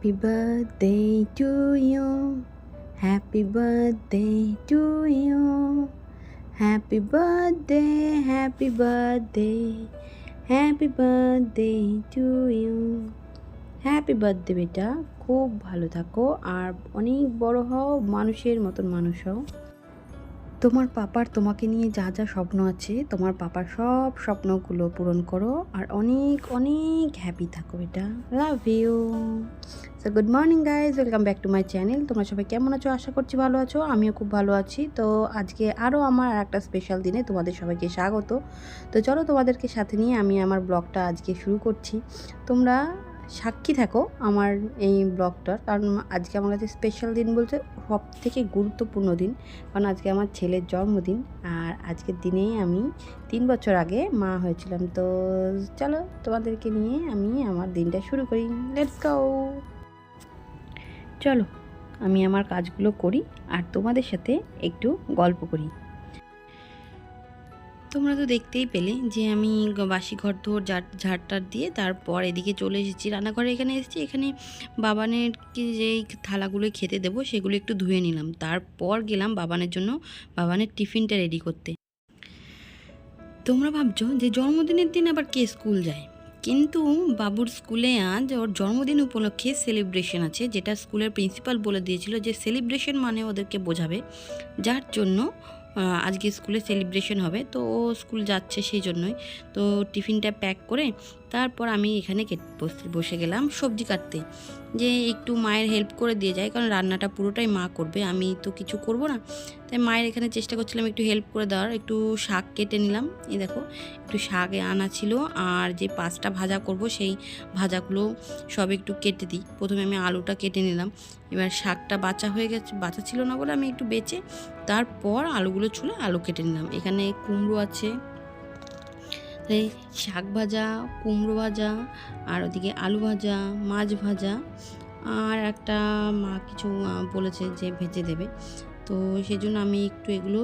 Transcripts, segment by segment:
Happy birthday to you. Happy birthday to you. Happy birthday, happy birthday, happy birthday to you. Happy birthday বেটা, খুব ভালো থাকো আর অনেক বড় হও, মানুষের মতন মানুষ হও। তোমার পাপার তোমাকে নিয়ে যা যা স্বপ্ন আছে, তোমার পাপার সব স্বপ্নগুলো পূরণ করো আর অনেক অনেক হ্যাপি থাকো বেটা। Love you. So good morning guys, welcome back to my channel. তোমরা সবাই কেমন আছো? আশা করছি ভালো আছো। আমিও খুব ভালো আছি। তো আজকে আরও আমার একটা স্পেশাল দিনে তোমাদের সবাইকে স্বাগত। তো চলো তোমাদেরকে সাথে নিয়ে আমি আমার ব্লগটা আজকে শুরু করছি। তোমরা সাক্ষী থাকো আমার এই ব্লগটার, কারণ আজকে আমার কাছে স্পেশাল দিন বলতে সব থেকে গুরুত্বপূর্ণ দিন, কারণ আজকে আমার ছেলের জন্মদিন। আর আজকের দিনেই আমি 3 বছর আগে মা হয়েছিলাম। তো চলো তোমাদেরকে নিয়ে আমি আমার দিনটা শুরু করি। Let's go. চলো আমি আমার কাজগুলো করি আর তোমাদের সাথে একটু গল্প করি। তোমরা তো দেখতেই পেলে যে আমি বাসি ঘর ধর ঝাড়টার দিয়ে তারপর এদিকে চলে এসেছি রান্নাঘরে। এখানে এসেছি, এখানে বাবানের যেই থালাগুলো খেতে দেবো সেগুলো একটু ধুয়ে নিলাম। তারপর গেলাম বাবানের জন্য বাবানের টিফিনটা রেডি করতে। তোমরা ভাবছো যে জন্মদিনের দিন আবার কে স্কুল যায়, কিন্তু বাবুর স্কুলে আজ ওর জন্মদিন উপলক্ষে সেলিব্রেশন আছে, যেটা স্কুলের প্রিন্সিপাল বলে দিয়েছিল যে সেলিব্রেশন মানে ওদেরকে বোঝাবে, যার জন্য আজকে স্কুলে সেলিব্রেশন হবে। তো ও স্কুল যাচ্ছে সেই জন্যই। তো টিফিনটা প্যাক করে তারপর আমি এখানে বসে গেলাম সবজি কাটতে, যে একটু মায়ের হেল্প করে দিয়ে যায়, কারণ রান্নাটা পুরোটাই মা করবে, আমি তো কিছু করব না। তাই মায়ের এখানে চেষ্টা করছিলাম একটু হেল্প করে দেওয়ার। একটু শাক কেটে নিলাম, এই দেখো একটু শাক আনা ছিল, আর যে 5টা ভাজা করব সেই ভাজাগুলো সব একটু কেটে দিই। প্রথমে আমি আলুটা কেটে নিলাম, এবার শাকটা বাছা হয়ে গেছে, বাছা ছিল না বলে আমি একটু বেছে তারপর আলুগুলো ছুলে আলু কেটে নিলাম। এখানে কুমড়ো আছে, তাই শাক ভাজা, কুমড়ো ভাজা, আর ওদিকে আলু ভাজা, মাছ ভাজা, আর একটা মা কিছু বলেছে যে ভেজে দেবে। তো সেই জন্য আমি একটু এগুলো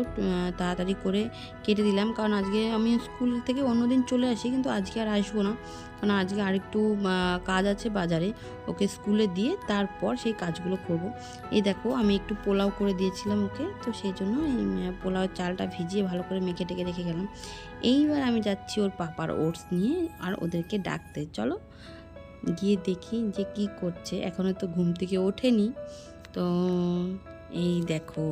তাড়াতাড়ি করে কেটে দিলাম, কারণ আজকে আমি স্কুল থেকে অন্যদিন চলে আসি, কিন্তু আজকে আর আসবো না, কারণ আজকে আরেকটু কাজ আছে বাজারে, ওকে স্কুলে দিয়ে তারপর সেই কাজগুলো করব। এই দেখো আমি একটু পোলাও করে দিয়েছিলাম ওকে, তো সেই জন্য এই পোলাও চালটা ভিজিয়ে ভালো করে মেখে টেকে রেখে গেলাম। এইবার আমি যাচ্ছি ওর পাপার ওটস নিয়ে আর ওদেরকে ডাকতে। চলো গিয়ে দেখি যে কি করছে। এখনও তো ঘুম থেকে ওঠেনি। তো এই দেখো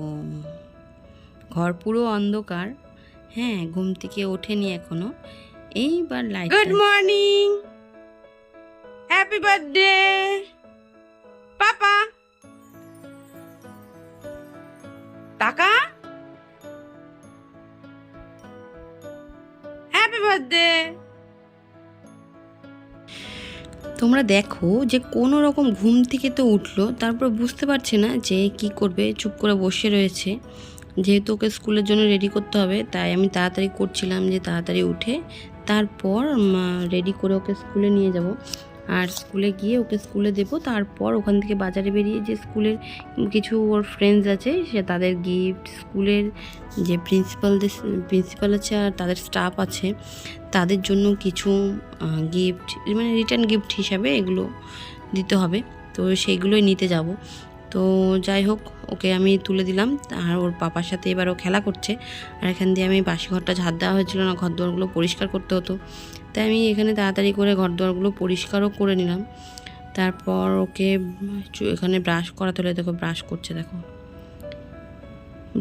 ঘর পুরো অন্ধকার, হ্যাঁ ঘুম থেকে ওঠেনি এখনো। এইবার light. Good morning, happy birthday papa. টাকা, হ্যাপি বার্থডে। তোমরা দেখো যে কোনো রকম ঘুম থেকে তো উঠলো, তারপর বুঝতে পারছে না যে কি করবে, চুপ করে বসে রয়েছে। যেহেতু ওকে স্কুলের জন্য রেডি করতে হবে, তাই আমি তাড়াতাড়ি করছিলাম যে তাড়াতাড়ি উঠে তারপর রেডি করে ওকে স্কুলে নিয়ে যাব, আর স্কুলে গিয়ে ওকে স্কুলে দেবো। তারপর ওখান থেকে বাজারে বেরিয়ে যে স্কুলের কিছু ওর ফ্রেন্ডস আছে সে তাদের গিফট, স্কুলের যে প্রিন্সিপাল আছে আর তাদের স্টাফ আছে তাদের জন্য কিছু গিফট, মানে রিটার্ন গিফট হিসাবে এগুলো দিতে হবে, তো সেইগুলোই নিতে যাব। তো যাই হোক ওকে আমি তুলে দিলাম, আর ওর পাপার সাথে এবারও খেলা করছে। আর এখান দিয়ে আমি বাসি ঘরটা ঝাড় দেওয়া হয়েছিল না, ঘর দুয়ারগুলো পরিষ্কার করতে হতো, তাই আমি এখানে তাড়াতাড়ি করে ঘর দুয়ারগুলো পরিষ্কারও করে নিলাম। তারপর ওকে এখানে ব্রাশ করাতে হলে দেখো ব্রাশ করছে, দেখো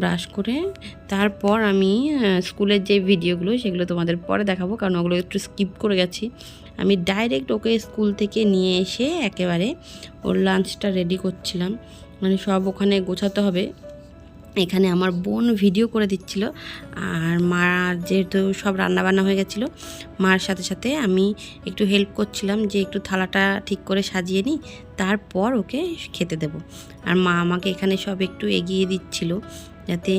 ব্রাশ করে তারপর আমি স্কুলের যে ভিডিওগুলো সেগুলো তোমাদের পরে দেখাবো, কারণ ওগুলো একটু স্কিপ করে গেছি। আমি ডাইরেক্ট ওকে স্কুল থেকে নিয়ে এসে একেবারে ওর লাঞ্চটা রেডি করছিলাম, মানে সব ওখানে গোছাতে হবে। এখানে আমার বোন ভিডিও করে দিচ্ছিল, আর মা যেহেতু সব রান্নাবান্না হয়ে গেছিলো, মার সাথে সাথে আমি একটু হেল্প করছিলাম যে একটু থালাটা ঠিক করে সাজিয়ে নিই, তারপর ওকে খেতে দেব। আর মা আমাকে এখানে সব একটু এগিয়ে দিচ্ছিল যাতে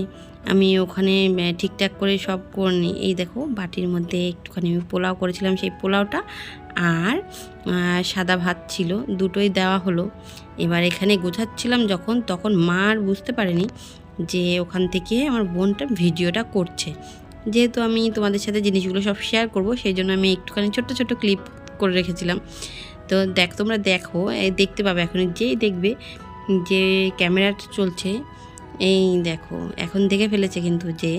আমি ওখানে ঠিকঠাক করে সব করে নিই। এই দেখো বাটির মধ্যে একটুখানি আমি পোলাও করেছিলাম, সেই পোলাওটা আর সাদা ভাত ছিল, দুটোই দেওয়া হলো। এবার এখানে গোছাচ্ছিলাম যখন, তখন মা আর বুঝতে পারেনি যে ওখান থেকে আমার বোনটা ভিডিওটা করছে। যেহেতু আমি তোমাদের সাথে জিনিসগুলো সব শেয়ার করব, সেই জন্য আমি একটুখানি ছোট্ট ছোট্ট ক্লিপ করে রেখেছিলাম। তো তোমরা দেখো, দেখতে পাবে এখন, যেই দেখবে যে ক্যামেরাটা চলছে, এই দেখো এখন দেখে ফেলেছে কিন্তু যে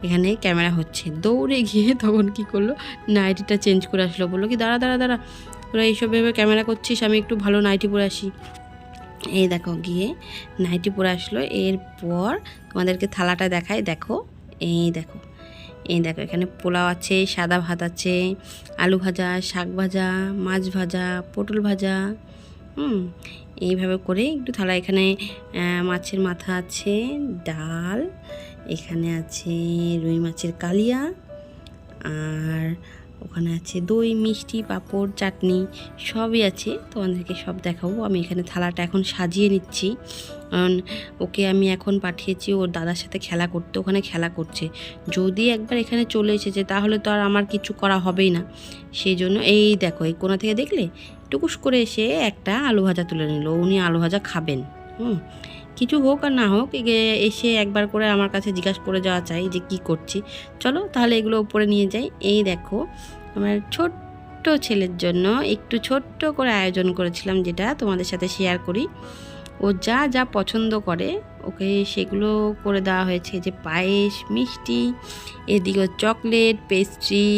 এখানে ক্যামেরা হচ্ছে। দৌড়ে গিয়ে তখন কি করলো, নাইটিটা চেঞ্জ করে আসলো, বললো কি দাঁড়া দাঁড়া দাঁড়া, তোরা এইসব ভেবে ক্যামেরা করছিস, আমি একটু ভালো নাইটি পরে আসি। এই দেখো গিয়ে নাইটি পরে আসলো। এরপর তোমাদেরকে থালাটা দেখায়, দেখো এই দেখো, এই দেখো এখানে পোলাও আছে, সাদা ভাত আছে, আলু ভাজা, শাক ভাজা, মাছ ভাজা, পটল ভাজা। এইভাবে করে একটু থালা, এখানে মাছের মাথা আছে, ডাল, এখানে আছে রুই মাছের কালিয়া, আর ওখানে আছে দই, মিষ্টি, পাঁপড়, চাটনি, সবই আছে। তোমাদেরকে সব দেখাবো। আমি এখানে থালাটা এখন সাজিয়ে নিচ্ছি, কারণ ওকে আমি এখন পাঠিয়েছি ওর দাদার সাথে খেলা করতে, ওখানে খেলা করছে। যদি একবার এখানে চলে এসেছে তাহলে তো আর আমার কিছু করা হবেই না। সেই জন্য এই দেখো, এই কোণা থেকে দেখলে টুকুস করে এসে একটা আলু ভাজা তুলে নিল, উনি আলু ভাজা খাবেন। কিছু হোক আর না হোক, এসে একবার করে আমার কাছে জিজ্ঞাসা করে যাওয়া চাই যে কি করছি। চলো তাহলে এগুলো উপরে নিয়ে যাই। এই দেখো আমার ছোট্ট ছেলের জন্য একটু ছোট্ট করে আয়োজন করেছিলাম, যেটা তোমাদের সাথে শেয়ার করি। ও যা যা পছন্দ করে ওকে সেগুলো করে দেওয়া হয়েছে, যে পায়েস, মিষ্টি, এদিকে চকলেট, পেস্ট্রি,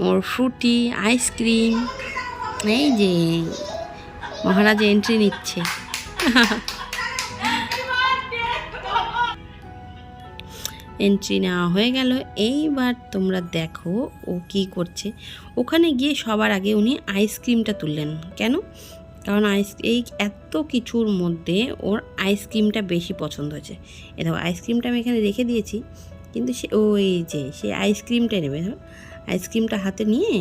ওর ফ্রুটি, আইসক্রিম। এই যে মহারাজ এন্ট্রি নিচ্ছে। এন্ট্রি নেওয়া হয়ে গেল। এইবার তোমরা দেখো ও কি করছে। ওখানে গিয়ে সবার আগে উনি আইসক্রিমটা তুললেন। কেন? কারণ এই এত কিছুর মধ্যে ওর আইসক্রিমটা বেশি পছন্দ হয়েছে। এ দেখো আইসক্রিমটা আমি এখানে রেখে দিয়েছি, কিন্তু সে ওই যে সে আইসক্রিমটাই নেবে। আইসক্রিমটা হাতে নিয়ে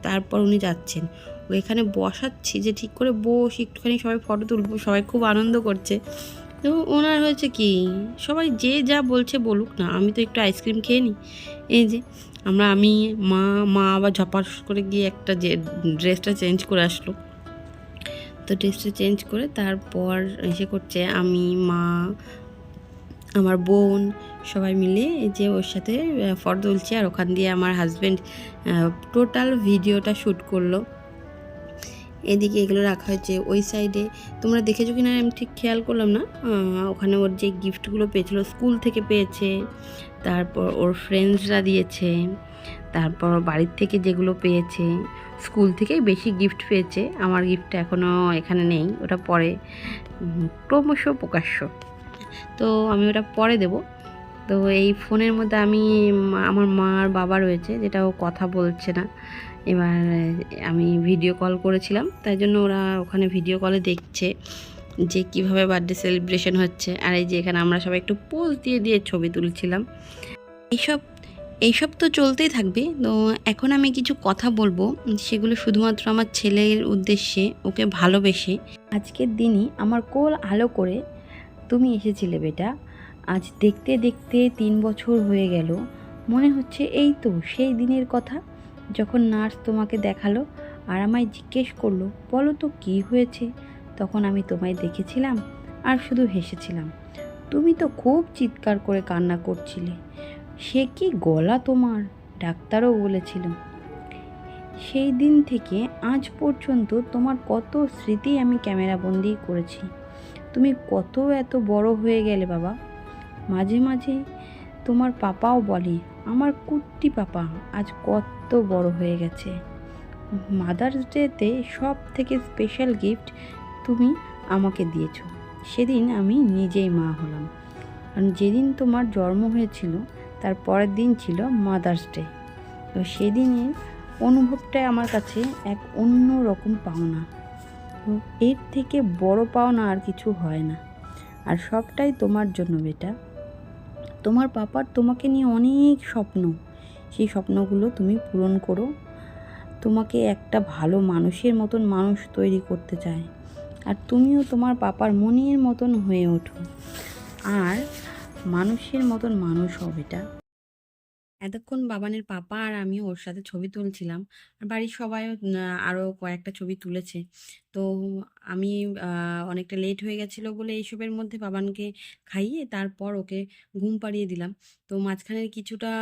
তারপর উনি যাচ্ছেন। ও এখানে বসাচ্ছি যে ঠিক করে বস, একটুখানি সবাই ফটো তুলবো, সবাই খুব আনন্দ করছে। তো ওনার হয়েছে কি, সবাই যে যা বলছে বলুক না, আমি তো একটু আইসক্রিম খেয়ে নিই। এই যে আমি মা আবার ঝপাস করে গিয়ে একটা যে ড্রেসটা চেঞ্জ করে আসলো। তো ড্রেসটা চেঞ্জ করে তারপর এসে করছে আমি, মা, আমার বোন সবাই মিলে এই যে ওর সাথে ফটো তুলছে। আর ওখান দিয়ে আমার হাজব্যান্ড টোটাল ভিডিওটা শ্যুট করলো। এদিকে এগুলো রাখা হয়েছে ওই সাইডে। তোমরা দেখেছো কি না আমি ঠিক খেয়াল করলাম না। ওখানে ওর যে গিফটগুলো পেয়েছিল স্কুল থেকে পেয়েছে, তারপর ওর ফ্রেন্ডসরা দিয়েছে, তারপর বাড়ির থেকে যেগুলো পেয়েছে, স্কুল থেকেই বেশি গিফট পেয়েছে। আমার গিফটটা এখনও এখানে নেই, ওটা পরে ক্রমশ প্রকাশ্য, তো আমি ওটা পরে দেব। তো এই ফোনের মধ্যে আমার মা আর বাবা রয়েছে, যেটা ও কথা বলছে না। এবার আমি ভিডিও কল করেছিলাম, তাই জন্য ওরা ওখানে ভিডিও কলে দেখছে যে কিভাবে বার্থডে সেলিব্রেশন হচ্ছে। আর এই যে এখানে আমরা সবাই একটু পোজ দিয়ে দিয়ে ছবি তুলছিলাম। এইসব তো চলতেই থাকবে। তো এখন আমি কিছু কথা বলবো, সেগুলো শুধুমাত্র আমার ছেলের উদ্দেশ্যে, ওকে ভালোবেসে। আজকের দিনই আমার কোল আলো করে তুমি এসেছিলে বেটা। আজ দেখতে দেখতে 3 বছর হয়ে গেল। মনে হচ্ছে এই তো সেই দিনের কথা, যখন নার্স তোমাকে দেখালো আর আমায় জিজ্ঞেস করলো, বলো তো কী হয়েছে। তখন আমি তোমায় দেখেছিলাম আর শুধু হেসেছিলাম। তুমি তো খুব চিৎকার করে কান্না করছিলে। সে কি গলা তোমার, ডাক্তারও বলেছিল। সেই দিন থেকে আজ পর্যন্ত তোমার কত স্মৃতি আমি ক্যামেরাবন্দি করেছি। তুমি কত এত বড় হয়ে গেলে বাবা। মাঝে মাঝে তোমার পাপাও বলে, আমার কুট্টি পাপা আজ কত বড় হয়ে গেছে। মাদার্স ডেতে সব থেকে স্পেশাল গিফট তুমি আমাকে দিয়েছো। সেদিন আমি নিজেই মা হলাম। কারণ যেদিন তোমার জন্ম হয়েছিল তার পরের দিন ছিল মাদার্স ডে। তো সেদিনের অনুভবটাই আমার কাছে এক অন্য রকম পাওনা। তো এর থেকে বড় পাওনা আর কিছু হয় না। আর সবটাই তোমার জন্য বেটা। তোমার পাপার তোমাকে নিয়ে অনেক স্বপ্ন, সেই স্বপ্নগুলো তুমি পূরণ করো। তোমাকে একটা ভালো মানুষের মতন মানুষ তৈরি করতে চায়। আর তুমিও তোমার পাপার মনের মতন হয়ে ওঠো, আর মানুষের মতন মানুষ হও বেটা। এতক্ষণ বাবানের পাপা আর আমি ওর সাথে ছবি তুলছিলাম, আর বাড়ির সবাইও আরও কয়েকটা ছবি তুলেছে। তো আমি অনেকটা লেট হয়ে গেছিলো বলে এইসবের মধ্যে বাবানকে খাইয়ে তারপর ওকে ঘুম পাড়িয়ে দিলাম। তো মাঝখানের কিছুটা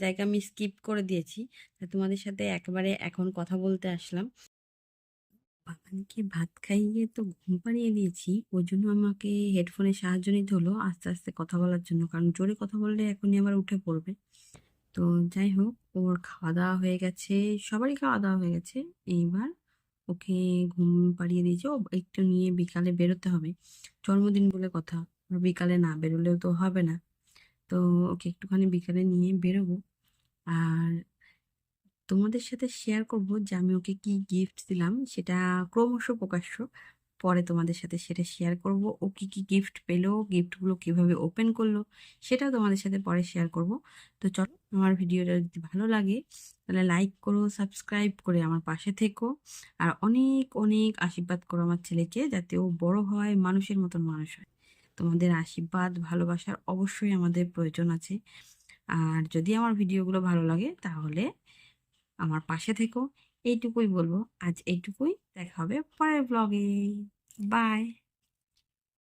জায়গা আমি স্কিপ করে দিয়েছি, তা তোমাদের সাথে একেবারে এখন কথা বলতে আসলাম। বাবানকে ভাত খাইয়ে তো ঘুম পাড়িয়ে দিয়েছি। ওই জন্য আমাকে হেডফোনের সাহায্য নিতে হলো আস্তে, আস্তে কথা বলার জন্য। কারণ জোরে কথা বললে এখনই আবার উঠে পড়বে। তো যাই হোক, ওর খাওয়া-দাওয়া হয়ে গেছে। সবারই খাওয়া-দাওয়া হয়ে গেছে। এইবার ওকে ঘুম পাড়িয়ে দিয়েছি। ও একটু নিয়ে বিকালে বেরোতে হবে। জন্মদিন বলে কথা। আর বিকালে না বেরোলেও তো হবে না। তো ওকে একটুখানি বিকালে নিয়ে বেরোবো। আর তোমাদের সাথে শেয়ার করব যে আমি ওকে কি গিফট দিলাম সেটা ক্রমশ প্রকাশ্য। পরে তোমাদের সাথে সেটা শেয়ার করব। ও কি কি গিফট পেলো, গিফটগুলো কিভাবে ওপেন করলো সেটাও তোমাদের সাথে পরে শেয়ার করব। তো চলো, আমার ভিডিওটা যদি ভালো লাগে তাহলে লাইক করো, সাবস্ক্রাইব করে আমার পাশে থেকো। আর অনেক অনেক আশীর্বাদ করো আমার ছেলেকে, যাতে ও বড় হয়, মানুষের মতন মানুষ হয়। তোমাদের আশীর্বাদ ভালোবাসার অবশ্যই আমাদের প্রয়োজন আছে। আর যদি আমার ভিডিওগুলো ভালো লাগে তাহলে আমার পাশে থেকো। এইটুকুই বলবো। আজ এইটুকুই। দেখা হবে পরের ব্লগে। বাই।